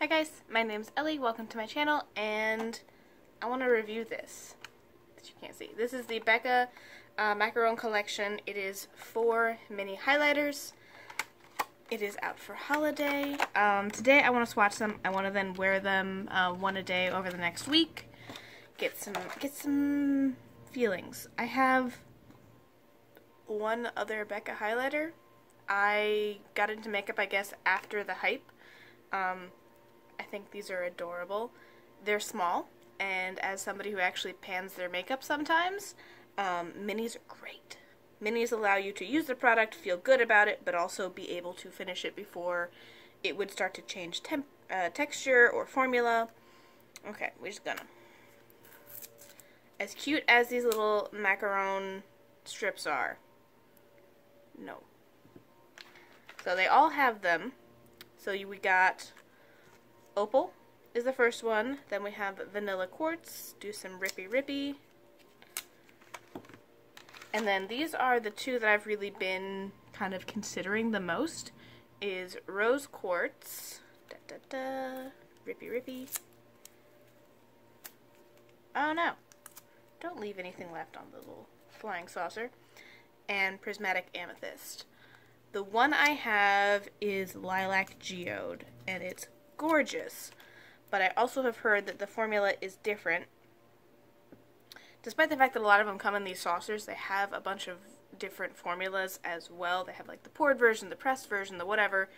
Hi guys, my name's Ellie, welcome to my channel, and I want to review this that you can't see. This is the Becca Macaron collection. It is 4 mini highlighters. It is out for holiday. Today I want to swatch them. I want to then wear them one a day over the next week. Get some feelings. I have one other Becca highlighter. I got into makeup, I guess, after the hype. I think these are adorable. They're small, and as somebody who actually pans their makeup sometimes, minis are great. Minis allow you to use the product, feel good about it, but also be able to finish it before it would start to change texture or formula. Okay, we're just gonna. As cute as these little macaron strips are, no. So they all have them. So we got Opal is the first one. Then we have Vanilla Quartz. Do some rippy. And then these are the two that I've really been kind of considering the most. Is Rose Quartz. Rippy. Oh no. Don't leave anything left on the little flying saucer. And Prismatic Amethyst. The one I have is Lilac Geode, and it's gorgeous, but I also have heard that the formula is different. Despite the fact that a lot of them come in these saucers, they have a bunch of different formulas as well. They have like the poured version, the pressed version, the whatever.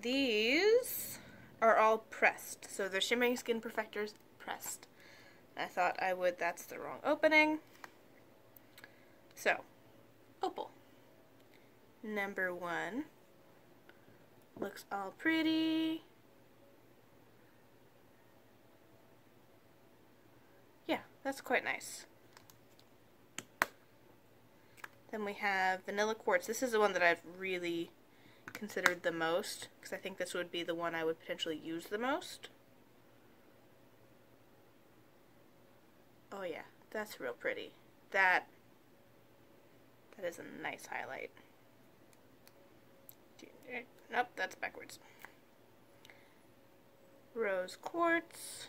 These are all pressed, so they're Shimmering Skin Perfectors pressed. I thought I would, that's the wrong opening. So, Opal. Number 1. Looks all pretty. Yeah, that's quite nice. Then we have Vanilla Quartz. This is the one that I've really considered the most, because I think this would be the one I would potentially use the most. Oh yeah, that's real pretty. That is a nice highlight. Nope, that's backwards. Rose Quartz.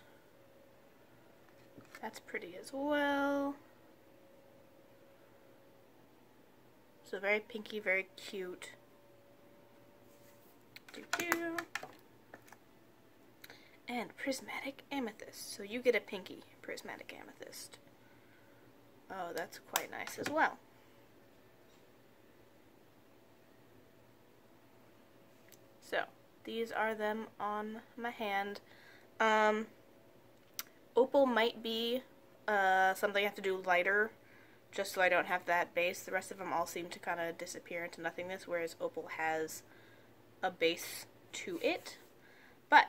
That's pretty as well. So very pinky, very cute. And Prismatic Amethyst. So you get a pinky Prismatic Amethyst. Oh, that's quite nice as well. So, these are them on my hand. Opal might be something I have to do lighter, just so I don't have that base. The rest of them all seem to kind of disappear into nothingness, whereas Opal has a base to it. But,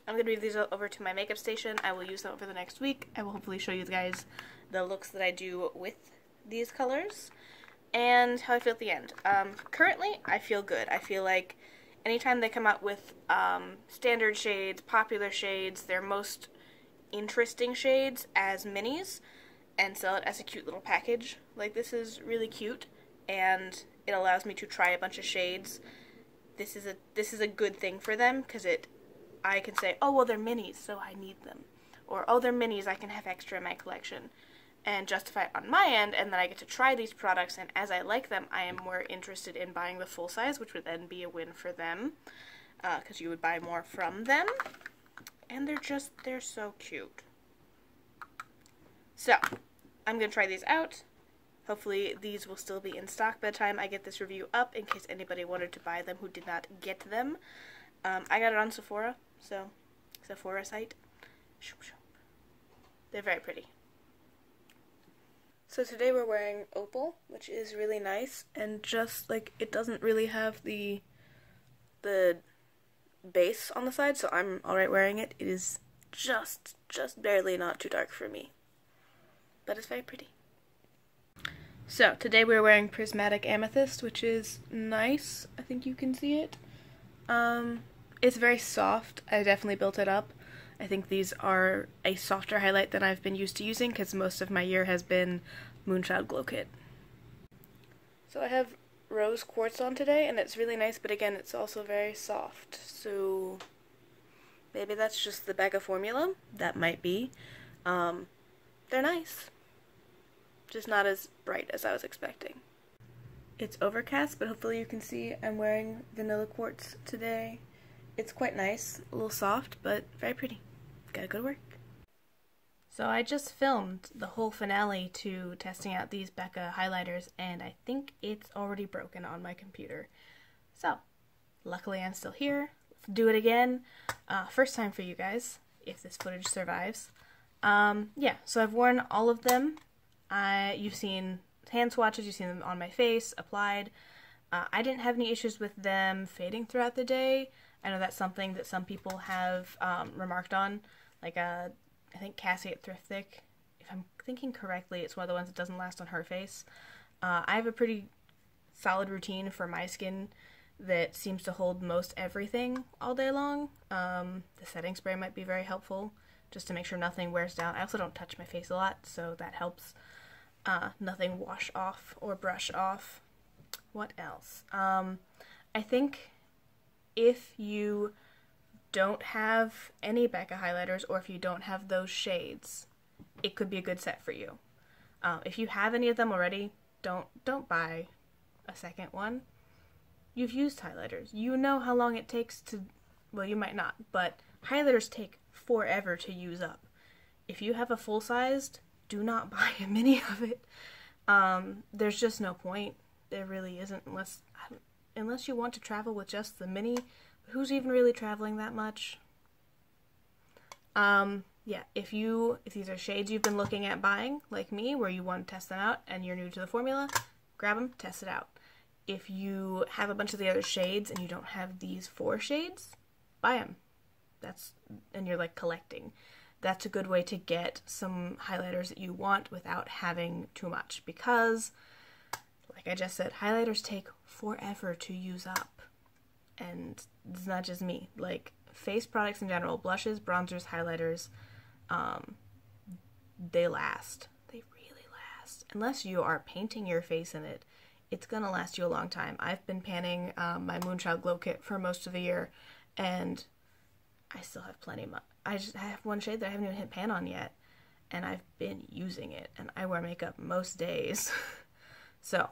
I'm going to move these over to my makeup station. I will use them over the next week. I will hopefully show you guys the looks that I do with these colors, and how I feel at the end. Currently, I feel good. I feel like anytime they come out with standard shades, popular shades, their most interesting shades as minis, and sell it as a cute little package. Like, this is really cute, and it allows me to try a bunch of shades. This is a good thing for them, because I can say, oh, well, they're minis, so I need them. Or, oh, they're minis, I can have extra in my collection. And justify it on my end, and then I get to try these products, and as I like them, I am more interested in buying the full size, which would then be a win for them, because you would buy more from them, and they're so cute. So, I'm going to try these out. Hopefully these will still be in stock by the time I get this review up, in case anybody wanted to buy them who did not get them. I got it on Sephora, so, Sephora site. They're very pretty. So today we're wearing Opal, which is really nice, and just like it doesn't really have the base on the side, so I'm alright wearing it. It is just barely not too dark for me, but it's very pretty. So today we're wearing Prismatic Amethyst, which is nice. I think you can see it. It's very soft. I definitely built it up. I think these are a softer highlight than I've been used to using, because most of my year has been Moonchild Glow Kit. So I have Rose Quartz on today, and it's really nice, but again, it's also very soft. So Maybe that's just the Becca formula. That might be. They're nice. Just not as bright as I was expecting. It's overcast, but hopefully you can see I'm wearing vanilla quartz today. It's quite nice, a little soft, but very pretty. Gotta go to work. So I just filmed the whole finale to testing out these Becca highlighters, and I think it's already broken on my computer. So, luckily I'm still here. Let's do it again. First time for you guys, if this footage survives. Yeah, so I've worn all of them. You've seen hand swatches, you've seen them on my face, applied. I didn't have any issues with them fading throughout the day. I know that's something that some people have remarked on. Like, I think Cassie at Thriftic, if I'm thinking correctly, it's one of the ones that doesn't last on her face. I have a pretty solid routine for my skin that seems to hold most everything all day long. The setting spray might be very helpful, just to make sure nothing wears down. I also don't touch my face a lot, so that helps. Nothing wash off or brush off. What else? I think if you don't have any Becca highlighters, or if you don't have those shades, it could be a good set for you. If you have any of them already, don't buy a second one. You've used highlighters. You know how long it takes to, well, you might not, but highlighters take forever to use up. If you have a full-sized, do not buy a mini of it. There's just no point. There really isn't, unless you want to travel with just the mini. Who's even really traveling that much? Yeah, if these are shades you've been looking at buying, like me, where you want to test them out and you're new to the formula, grab them, test it out. If you have a bunch of the other shades and you don't have these 4 shades, buy them. And you're like collecting. That's a good way to get some highlighters that you want without having too much, because, like I just said, highlighters take forever to use up. And it's not just me. Like, face products in general, blushes, bronzers, highlighters, they last. They really last. Unless you are painting your face in it, it's gonna last you a long time. I've been panning my Moonchild Glow Kit for most of the year, and I still have plenty. I have one shade that I haven't even hit pan on yet, and I've been using it, and I wear makeup most days. So,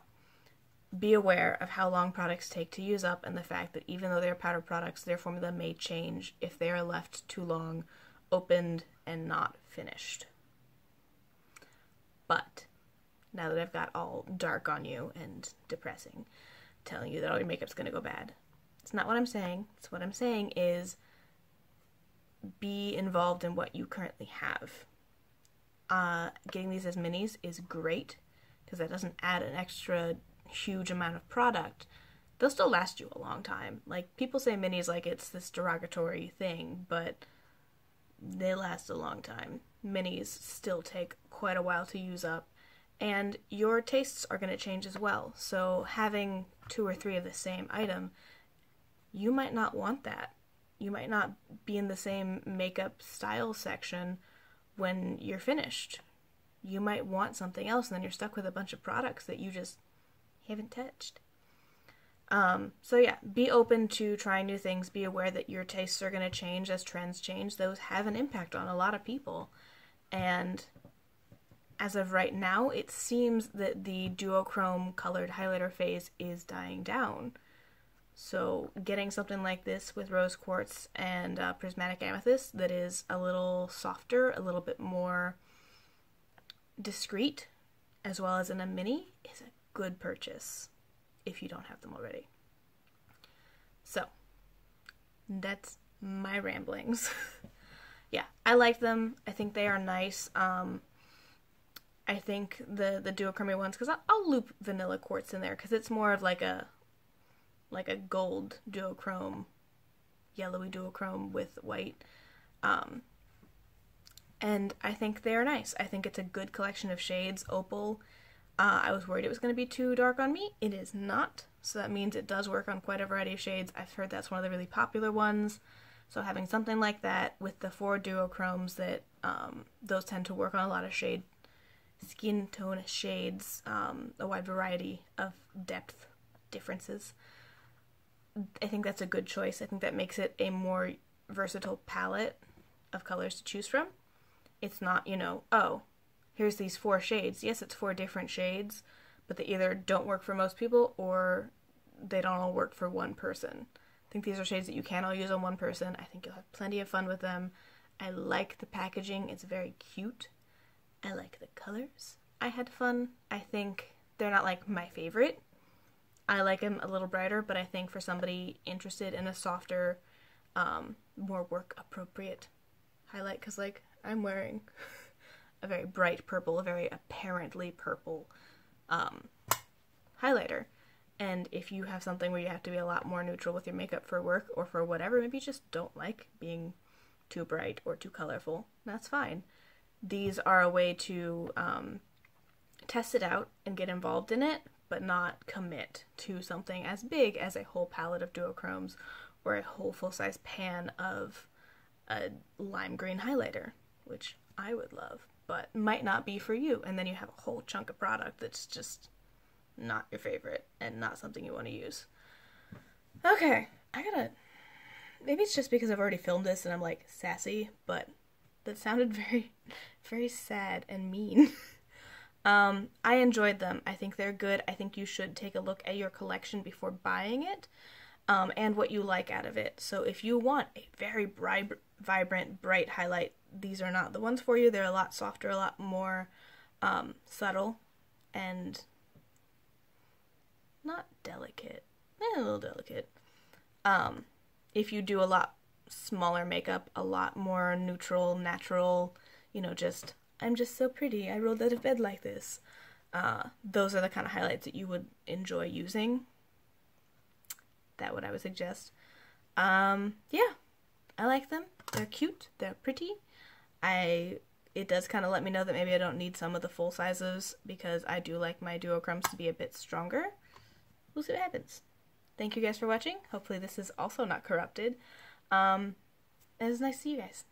be aware of how long products take to use up, and the fact that even though they're powder products, their formula may change if they are left too long, opened, and not finished. But, now that I've got all dark on you and depressing, telling you that all your makeup's gonna go bad, it's not what I'm saying. It's what I'm saying is, be involved in what you currently have. Getting these as minis is great, because that doesn't add an extra huge amount of product. They'll still last you a long time. Like, people say minis like it's this derogatory thing, but they last a long time. Minis still take quite a while to use up, and your tastes are going to change as well. So having 2 or 3 of the same item, you might not want that. You might not be in the same makeup style section when you're finished. You might want something else, and then you're stuck with a bunch of products that you just haven't touched. So yeah, be open to trying new things. Be aware that your tastes are going to change as trends change. Those have an impact on a lot of people. And as of right now, it seems that the duochrome colored highlighter phase is dying down. So getting something like this with rose quartz and prismatic amethyst that is a little softer, a little bit more discreet, as well as in a mini, is a good purchase if you don't have them already. So, that's my ramblings. Yeah, I like them. I think they are nice. I think the duochrome ones, because I'll loop vanilla quartz in there, because it's more of like a gold duochrome, yellowy duochrome with white. And I think they are nice. I think it's a good collection of shades. Opal, I was worried it was going to be too dark on me. It is not, so that means it does work on quite a variety of shades. I've heard that's one of the really popular ones. So having something like that with the 4 duochromes that those tend to work on a lot of skin tone shades, a wide variety of depth differences. I think that's a good choice. I think that makes it a more versatile palette of colors to choose from. It's not, you know, oh, here's these 4 shades. Yes, it's 4 different shades, but they either don't work for most people or they don't all work for one person. I think these are shades that you can all use on one person. I think you'll have plenty of fun with them. I like the packaging. It's very cute. I like the colors. I had fun. I think they're not like my favorite. I like them a little brighter, but I think for somebody interested in a softer, more work appropriate highlight, because like I'm wearing a very bright purple, a very apparently purple highlighter. And if you have something where you have to be a lot more neutral with your makeup for work or for whatever, maybe you just don't like being too bright or too colorful, that's fine. These are a way to test it out and get involved in it, but not commit to something as big as a whole palette of duochromes or a whole full-size pan of a lime green highlighter, which I would love, but might not be for you. And then you have a whole chunk of product that's just not your favorite and not something you want to use. Okay, maybe it's just because I've already filmed this and I'm like sassy, but that sounded very, very sad and mean. I enjoyed them. I think they're good. I think you should take a look at your collection before buying it, and what you like out of it. So if you want a very vibrant, bright highlight, these are not the ones for you. They're a lot softer, a lot more subtle, and not delicate. A little delicate. If you do a lot smaller makeup, a lot more neutral, natural, you know, just, I'm just so pretty, I rolled out of bed like this. Those are the kind of highlights that you would enjoy using. That what I would suggest. Yeah, I like them. They're cute. They're pretty. It does kind of let me know that maybe I don't need some of the full sizes because I do like my duochromes to be a bit stronger. We'll see what happens. Thank you guys for watching. Hopefully this is also not corrupted. It was nice to see you guys.